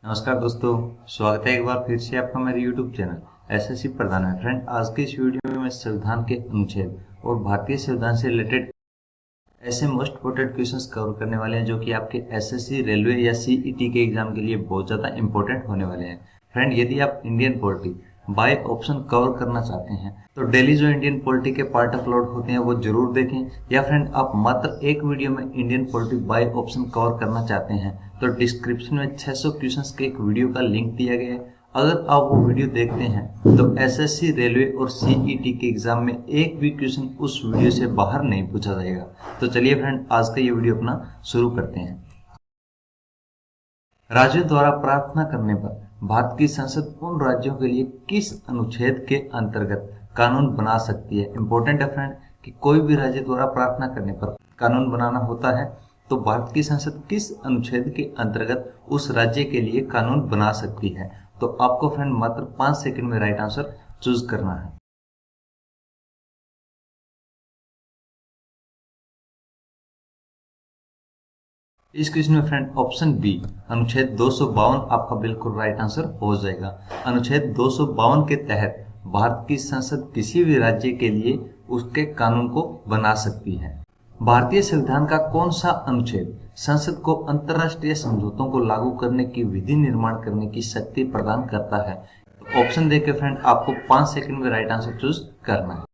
नमस्कार दोस्तों, स्वागत है एक बार फिर से आपका मेरे YouTube चैनल एसएससी प्रधान में। फ्रेंड, आज के इस वीडियो में मैं संविधान के अनुच्छेद और भारतीय संविधान से रिलेटेड ऐसे मोस्ट इम्पोर्टेंट क्वेश्चंस कवर करने वाले हैं जो कि आपके एसएससी, रेलवे या सीईटी के एग्जाम के लिए बहुत ज़्यादा इंपॉर्टेंट होने वाले हैं। फ्रेंड, यदि आप Indian polity by option cover करना चाहते हैं तो डेली जो इंडियन पॉलिटी के पार्ट अपलोड होते हैं वो जरूर देखें, या फ्रेंड आप मात्र एक वीडियो में Indian polity by option cover करना चाहते हैं तो डिस्क्रिप्शन में 600 क्वेश्चंस के एक वीडियो का लिंक दिया गया है। अगर आप वो वीडियो देखते हैं तो एसएससी, रेलवे और सीईटी के एग्जाम में एक भी क्वेश्चन उस वीडियो से बाहर नहीं पूछा जाएगा। तो चलिए फ्रेंड, आज का ये वीडियो अपना शुरू करते हैं। राज्यों द्वारा प्रार्थना करने पर भारत की संसद उन राज्यों के लिए किस अनुच्छेद के अंतर्गत कानून बना सकती है। इंपॉर्टेंट है फ्रेंड कि कोई भी राज्य द्वारा प्रार्थना करने पर कानून बनाना होता है तो भारत की संसद किस अनुच्छेद के अंतर्गत उस राज्य के लिए कानून बना सकती है। तो आपको फ्रेंड मात्र 5 सेकंड में राइट आंसर चूज करना है। इस क्वेश्चन में फ्रेंड ऑप्शन बी अनुच्छेद 252 आपका बिल्कुल राइट आंसर हो जाएगा। अनुच्छेद 252 के तहत भारत की संसद किसी भी राज्य के लिए उसके कानून को बना सकती है। भारतीय संविधान का कौन सा अनुच्छेद संसद को अंतर्राष्ट्रीय समझौतों को लागू करने की विधि निर्माण करने की शक्ति प्रदान करता है। तो ऑप्शन देके फ्रेंड आपको 5 सेकंड में राइट आंसर चूज करना है।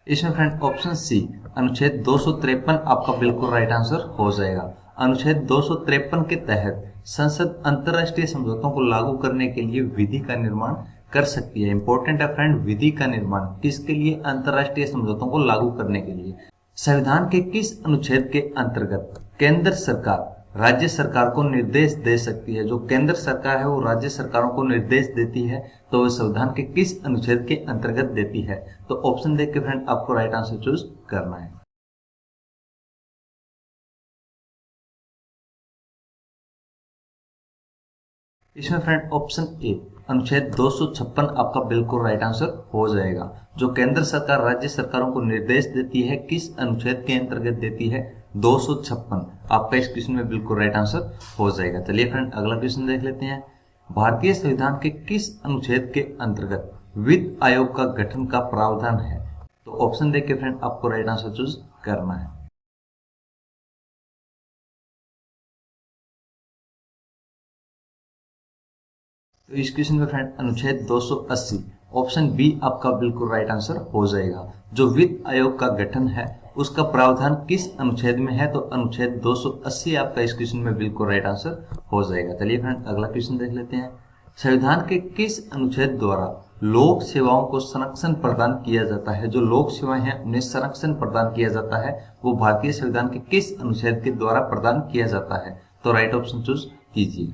इसमें फ्रेंड ऑप्शन सी अनुच्छेद 253 आपका बिल्कुल राइट आंसर हो जाएगा। अनुच्छेद 253 के तहत संसद अंतर्राष्ट्रीय समझौतों को लागू करने के लिए विधि का निर्माण कर सकती है। इंपॉर्टेंट है फ्रेंड, विधि का निर्माण किसके लिए? अंतर्राष्ट्रीय समझौतों को लागू करने के लिए। संविधान के किस अनुच्छेद के अंतर्गत केंद्र सरकार राज्य सरकार को निर्देश दे सकती है? जो केंद्र सरकार है वो राज्य सरकारों को निर्देश देती है तो वह संविधान के किस अनुच्छेद के अंतर्गत देती है? तो ऑप्शन देख के फ्रेंड आपको राइट आंसर चूज करना है। इसमें फ्रेंड ऑप्शन ए अनुच्छेद 256 आपका बिल्कुल राइट आंसर हो जाएगा। जो केंद्र सरकार राज्य सरकारों को निर्देश देती है किस अनुच्छेद के अंतर्गत देती है? 256 आपका इस क्वेश्चन में बिल्कुल राइट आंसर हो जाएगा। चलिए फ्रेंड अगला क्वेश्चन देख लेते हैं। भारतीय संविधान के किस अनुच्छेद के अंतर्गत वित्त आयोग का गठन का प्रावधान है? तो ऑप्शन देख के फ्रेंड आपको राइट आंसर चूज करना है। तो इस क्वेश्चन में फ्रेंड अनुच्छेद 280 ऑप्शन बी आपका बिल्कुल राइट आंसर हो जाएगा। जो वित्त आयोग का गठन है उसका प्रावधान किस अनुच्छेद में है? तो अनुच्छेद 280 आपका इस क्वेश्चन में बिल्कुल राइट आंसर हो जाएगा। चलिए फ्रेंड अगला क्वेश्चन देख लेते हैं। संविधान के किस अनुच्छेद द्वारा लोक सेवाओं को संरक्षण प्रदान किया जाता है? जो लोक सेवाएं हैं उन्हें संरक्षण प्रदान किया जाता है वो भारतीय संविधान के किस अनुच्छेद के द्वारा प्रदान किया जाता है? तो राइट ऑप्शन चूज कीजिए।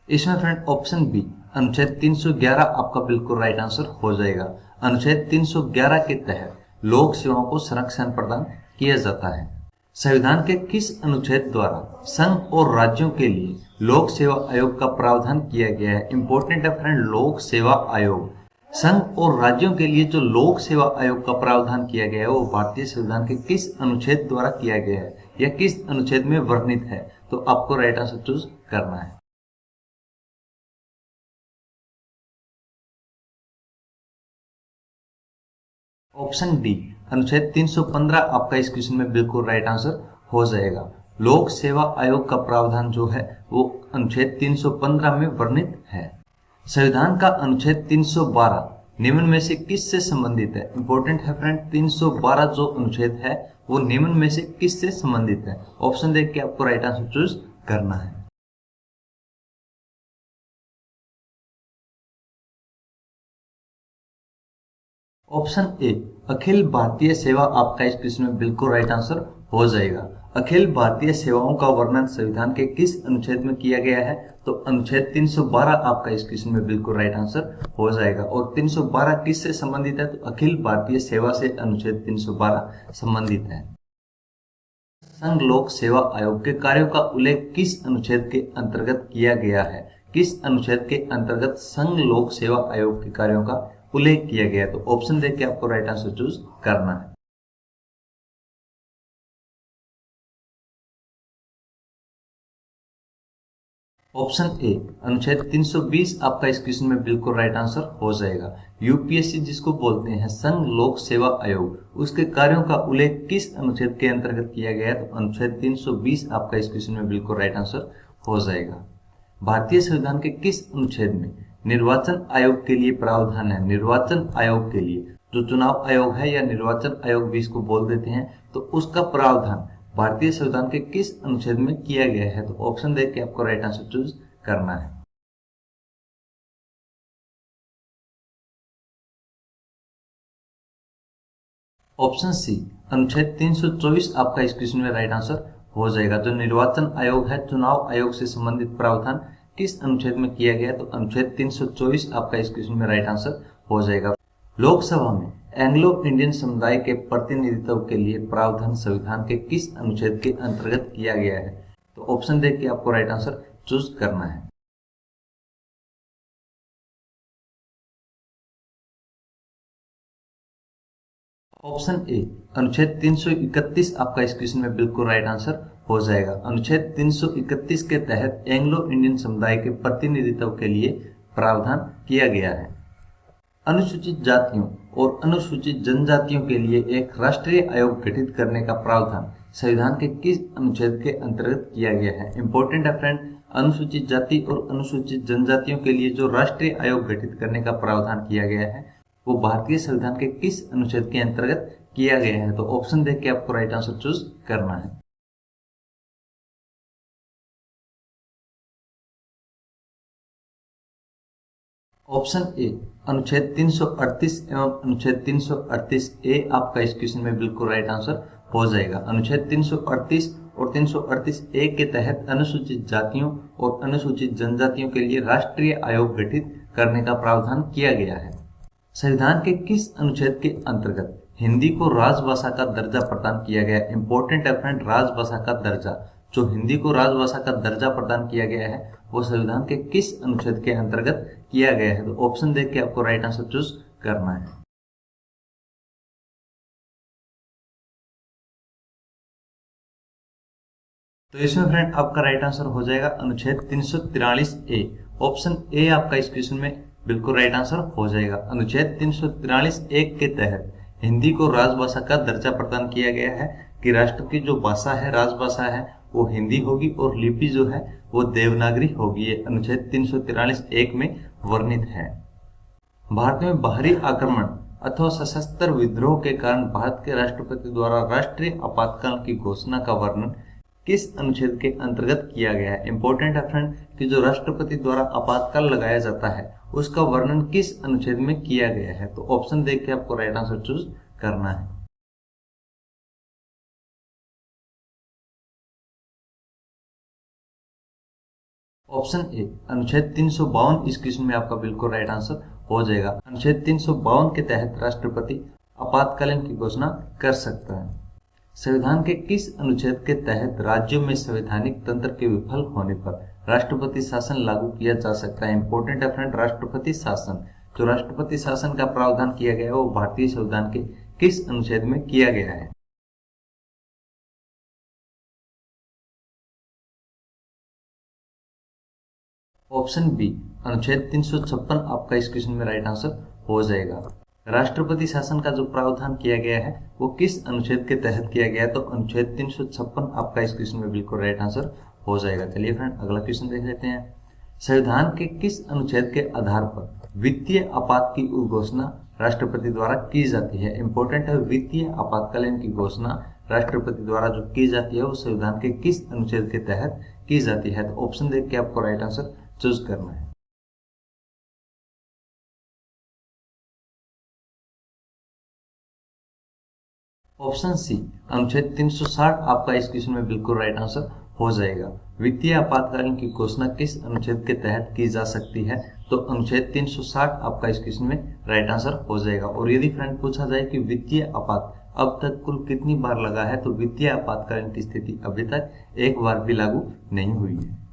इसमें फ्रेंड ऑप्शन बी अनुच्छेद 311 आपका बिल्कुल राइट आंसर हो जाएगा। अनुच्छेद 311 के तहत लोक सेवाओं को संरक्षण प्रदान किया जाता है। संविधान के किस अनुच्छेद द्वारा संघ और राज्यों के लिए लोक सेवा आयोग का प्रावधान किया गया है? इंपॉर्टेंट है फ्रेंड, लोक सेवा आयोग संघ और राज्यों के लिए जो लोक सेवा आयोग का प्रावधान किया गया है वो भारतीय संविधान के किस अनुच्छेद द्वारा किया गया है या किस अनुच्छेद में वर्णित है? तो आपको राइट आंसर चूज करना है। ऑप्शन डी अनुच्छेद 315 आपका इस क्वेश्चन में बिल्कुल राइट आंसर हो जाएगा। लोक सेवा आयोग का प्रावधान जो है वो अनुच्छेद 315 में वर्णित है। संविधान का अनुच्छेद 312 निम्न में से किस से संबंधित है? इंपॉर्टेंट है फ्रेंड, 312 जो अनुच्छेद है वो निम्न में से किस से संबंधित है? ऑप्शन देख के आपको राइट आंसर चूज करना है। ऑप्शन ए अखिल भारतीय सेवा आपका इस क्वेश्चन में बिल्कुल राइट आंसर हो जाएगा। अखिल भारतीय सेवाओं का वर्णन संविधान के किस अनुच्छेद में किया गया है? तो अनुच्छेद 312 आपका इस क्वेश्चन में बिल्कुल राइट आंसर हो जाएगा। और 312 किस से संबंधित है? तो अखिल भारतीय सेवा से अनुच्छेद 312 संबंधित है। संघ लोक सेवा आयोग के कार्यों का उल्लेख किस अनुच्छेद के अंतर्गत किया गया है? किस अनुच्छेद के अंतर्गत संघ लोक सेवा आयोग के कार्यों का उल्लेख किया गया है? तो ऑप्शन देख के आपको राइट आंसर चूज करना है। ऑप्शन ए अनुच्छेद 320 आपका इस क्वेश्चन में बिल्कुल राइट आंसर हो जाएगा। यूपीएससी जिसको बोलते हैं संघ लोक सेवा आयोग, उसके कार्यों का उल्लेख किस अनुच्छेद के अंतर्गत किया गया है? तो अनुच्छेद 320 आपका इस क्वेश्चन में बिल्कुल राइट आंसर हो जाएगा। भारतीय संविधान के किस अनुच्छेद में निर्वाचन आयोग के लिए प्रावधान है? निर्वाचन आयोग के लिए, जो चुनाव आयोग है या निर्वाचन आयोग भी इसको बोल देते हैं, तो उसका प्रावधान भारतीय संविधान के किस अनुच्छेद में किया गया है? तो ऑप्शन देख के आपको राइट आंसर चूज करना है। ऑप्शन सी अनुच्छेद 324 आपका इस क्वेश्चन में राइट आंसर हो जाएगा। जो निर्वाचन आयोग है, चुनाव आयोग से संबंधित प्रावधान किस अनुच्छेद में किया गया? तो अनुच्छेद 324 आपका इस क्वेश्चन में राइट आंसर हो जाएगा। लोकसभा में एंग्लो इंडियन समुदाय के प्रतिनिधित्व के लिए प्रावधान संविधान के किस अनुच्छेद के अंतर्गत किया गया है? तो ऑप्शन देख के आपको राइट आंसर चूज करना है। ऑप्शन ए अनुच्छेद 331 आपका इस क्वेश्चन में बिल्कुल राइट आंसर हो जाएगा। अनुच्छेद 331 के तहत एंग्लो इंडियन समुदाय के प्रतिनिधित्व के लिए प्रावधान किया गया है। अनुसूचित जातियों और अनुसूचित जनजातियों के लिए एक राष्ट्रीय आयोग गठित करने का प्रावधान संविधान के किस अनुच्छेद के अंतर्गत किया गया है? इंपॉर्टेंट है फ्रेंड, अनुसूचित जाति और अनुसूचित जनजातियों के लिए जो राष्ट्रीय आयोग गठित करने का प्रावधान किया गया है वो भारतीय संविधान के किस अनुच्छेद के अंतर्गत किया गया है? तो ऑप्शन देख के आपको राइट आंसर चूज करना है। ऑप्शन ए अनुच्छेद 338 एवं अनुच्छेद 338 ए आपका इस क्वेश्चन में बिल्कुल राइट आंसर हो जाएगा। अनुच्छेद 338 और 338 ए के तहत अनुसूचित जातियों और अनुसूचित जनजातियों के लिए राष्ट्रीय आयोग गठित करने का प्रावधान किया गया है। संविधान के किस अनुच्छेद के अंतर्गत हिंदी को राजभाषा का दर्जा प्रदान किया गया? इंपॉर्टेंट है फ्रेंड, राजभाषा का दर्जा, जो हिंदी को राजभाषा का दर्जा प्रदान किया गया है वो संविधान के किस अनुच्छेद के अंतर्गत किया गया है? तो ऑप्शन देख के आपको राइट आंसर चूज करना है। तो इसमें फ्रेंड आपका राइट आंसर हो जाएगा अनुच्छेद 343 ए। ऑप्शन ए आपका इस क्वेश्चन में बिल्कुल राइट आंसर हो जाएगा। अनुच्छेद 343 ए के तहत हिंदी को राजभाषा का दर्जा प्रदान किया गया है कि राष्ट्र की जो भाषा है, राजभाषा है, वो हिंदी होगी और लिपि जो है वो देवनागरी होगी। ये अनुच्छेद 343 एक में वर्णित है। भारत में बाहरी आक्रमण अथवा सशस्त्र विद्रोह के कारण भारत के राष्ट्रपति द्वारा राष्ट्रीय आपातकाल की घोषणा का वर्णन किस अनुच्छेद के अंतर्गत किया गया है? इंपॉर्टेंट है फ्रेंड कि जो राष्ट्रपति द्वारा आपातकाल लगाया जाता है उसका वर्णन किस अनुच्छेद में किया गया है? तो ऑप्शन देख के आपको राइट आंसर चूज करना है। ऑप्शन ए अनुच्छेद 352 इस क्वेश्चन में आपका बिल्कुल राइट आंसर हो जाएगा। अनुच्छेद 352 के तहत राष्ट्रपति आपातकालीन की घोषणा कर सकता है। संविधान के किस अनुच्छेद के तहत राज्यों में संवैधानिक तंत्र के विफल होने पर राष्ट्रपति शासन लागू किया जा सकता है? इंपॉर्टेंट है फ्रेंड, राष्ट्रपति शासन, जो राष्ट्रपति शासन का प्रावधान किया गया है वो भारतीय संविधान के किस अनुच्छेद में किया गया है? ऑप्शन बी अनुच्छेद 356 आपका इस क्वेश्चन में राइट आंसर हो जाएगा। राष्ट्रपति शासन का जो प्रावधान किया गया है वो किस अनुच्छेद के तहत किया गया है? तो अनुच्छेद 356 आपका इस क्वेश्चन में बिल्कुल राइट आंसर हो जाएगा। चलिए फ्रेंड अगला क्वेश्चन देख लेते हैं। संविधान के किस अनुच्छेद के आधार पर वित्तीय आपात की घोषणा राष्ट्रपति द्वारा की जाती है? इंपॉर्टेंट है, वित्तीय आपातकालीन की घोषणा राष्ट्रपति द्वारा जो की जाती है वो संविधान के किस अनुच्छेद के तहत की जाती है? तो ऑप्शन देख के आपको राइट आंसर चूज करना है। ऑप्शन सी अनुच्छेद 360 आपका इस क्वेश्चन में बिल्कुल राइट आंसर हो जाएगा। वित्तीय आपातकालीन की घोषणा किस अनुच्छेद के तहत की जा सकती है? तो अनुच्छेद 360 आपका इस क्वेश्चन में राइट आंसर हो जाएगा। और यदि फ्रेंड पूछा जाए कि वित्तीय आपात अब तक कुल कितनी बार लगा है, तो वित्तीय आपातकालीन की स्थिति अभी तक एक बार भी लागू नहीं हुई है।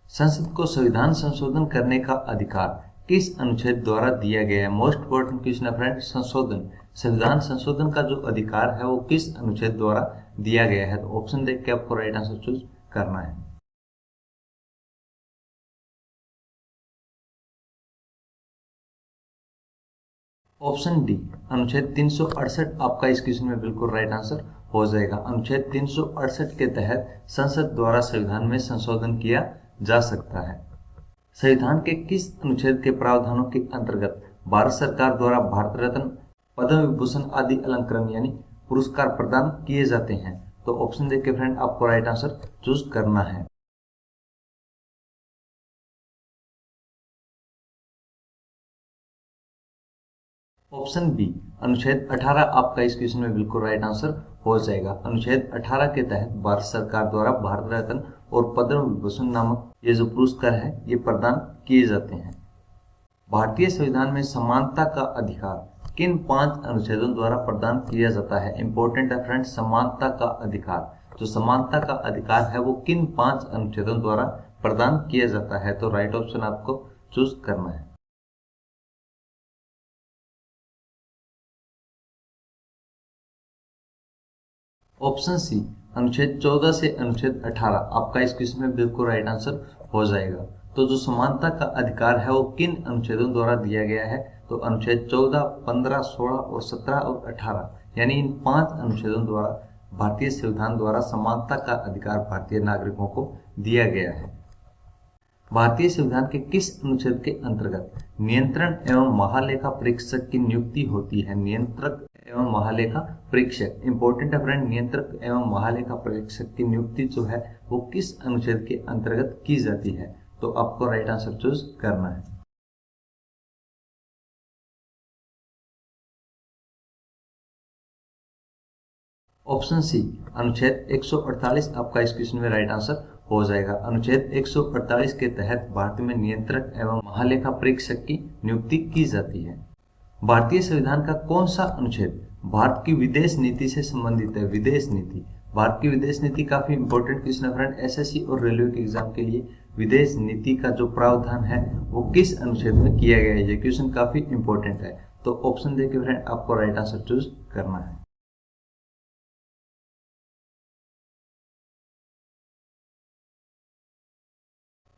संसद को संविधान संशोधन करने का अधिकार किस अनुच्छेद द्वारा दिया गया है? मोस्ट इंपोर्टेंट क्वेश्चन है फ्रेंड। संविधान संशोधन का जो अधिकार है वो किस अनुच्छेद द्वारा दिया गया है? तो ऑप्शन देख के आपको राइट आंसर चूज करना है। ऑप्शन डी अनुच्छेद 368 आपका इस क्वेश्चन में बिल्कुल राइट आंसर हो जाएगा। अनुच्छेद 368 के तहत संसद द्वारा संविधान में संशोधन किया जा सकता है। संविधान के किस अनुच्छेद के प्रावधानों के अंतर्गत भारत सरकार द्वारा भारत रत्न, पद्म विभूषण आदि अलंकरण यानी पुरस्कार प्रदान किए जाते हैं? तो ऑप्शन देख के फ्रेंड आपको राइट आंसर चूज करना है। ऑप्शन बी अनुच्छेद 18 आपका इस क्वेश्चन में बिल्कुल राइट आंसर हो जाएगा। अनुच्छेद 18 के तहत भारत सरकार द्वारा भारत रत्न और पद्म विभूषण नामक ये जो पुरस्कार है ये प्रदान किए जाते हैं। भारतीय संविधान में समानता का अधिकार किन 5 अनुच्छेदों द्वारा प्रदान किया जाता है? इंपॉर्टेंट है फ्रेंड, समानता का अधिकार। जो समानता का अधिकार है वो किन 5 अनुच्छेदों द्वारा प्रदान किया जाता है? तो राइट ऑप्शन आपको चूज करना है। ऑप्शन सी अनुच्छेद 14 से अनुच्छेद 18 आपका इस क्वेश्चन में बिल्कुल राइट आंसर हो जाएगा। तो जो समानता का अधिकार है वो किन अनुच्छेदों द्वारा दिया गया है? तो अनुच्छेद 14, 15, 16 और 17 और 18 यानी इन 5 अनुच्छेदों द्वारा भारतीय संविधान द्वारा समानता का अधिकार भारतीय नागरिकों को दिया गया है। भारतीय संविधान के किस अनुच्छेद के अंतर्गत नियंत्रण एवं महालेखा परीक्षक की नियुक्ति होती है? नियंत्रक एवं महालेखा परीक्षक, इंपॉर्टेंट है फ्रेंड, नियंत्रक एवं महालेखा परीक्षक की नियुक्ति जो है वो किस अनुच्छेद के अंतर्गत की जाती है? तो आपको राइट आंसर चूज करना है। ऑप्शन सी अनुच्छेद 148 आपका इस क्वेश्चन में राइट आंसर हो जाएगा। अनुच्छेद 148 के तहत भारत में नियंत्रक एवं महालेखा परीक्षक की नियुक्ति की जाती है। भारतीय संविधान का कौन सा अनुच्छेद भारत की विदेश नीति से संबंधित है? विदेश नीति, भारत की विदेश नीति काफी इंपॉर्टेंट क्वेश्चन है फ्रेंड। एसएससी और रेलवे के एग्जाम के लिए विदेश नीति का जो प्रावधान है वो किस अनुच्छेद में किया गया है? ये क्वेश्चन काफी इंपॉर्टेंट है। तो ऑप्शन देके फ्रेंड आपको राइट आंसर चूज करना है।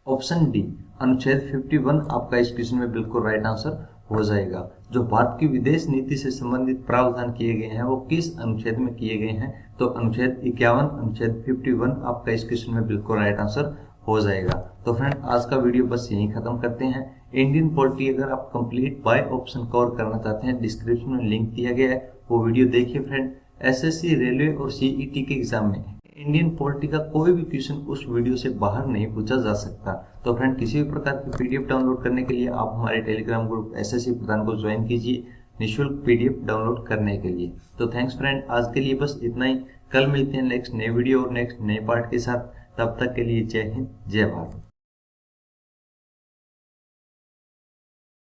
ऑप्शन डी अनुच्छेद 51 आपका इस क्वेश्चन में बिल्कुल राइट आंसर हो जाएगा। जो भारत की विदेश नीति से संबंधित प्रावधान किए गए हैं वो किस अनुच्छेद में किए गए हैं? तो अनुच्छेद 51, अनुच्छेद 51 आपका इस क्वेश्चन में बिल्कुल राइट आंसर हो जाएगा। तो फ्रेंड आज का वीडियो बस यहीं खत्म करते हैं। इंडियन पॉलिटी अगर आप कंप्लीट बाय ऑप्शन कवर करना चाहते हैं, डिस्क्रिप्शन में लिंक दिया गया है, वो वीडियो देखिए फ्रेंड। एसएससी, रेलवे और सीईटी के एग्जाम में इंडियन पॉलिटी का कोई भी क्वेश्चन उस वीडियो से बाहर नहीं पूछा जा सकता। तो फ्रेंड किसी भी प्रकार की पीडीएफ डाउनलोड करने के लिए आप हमारे टेलीग्राम ग्रुप एसएससी प्रधान को ज्वाइन कीजिए निःशुल्क पीडीएफ डाउनलोड करने के लिए। तो थैंक्स फ्रेंड, आज के लिए बस इतना ही। कल मिलते हैं नेक्स्ट नए वीडियो और नेक्स्ट नए पार्ट के साथ। तब तक के लिए जय हिंद, जय भारत।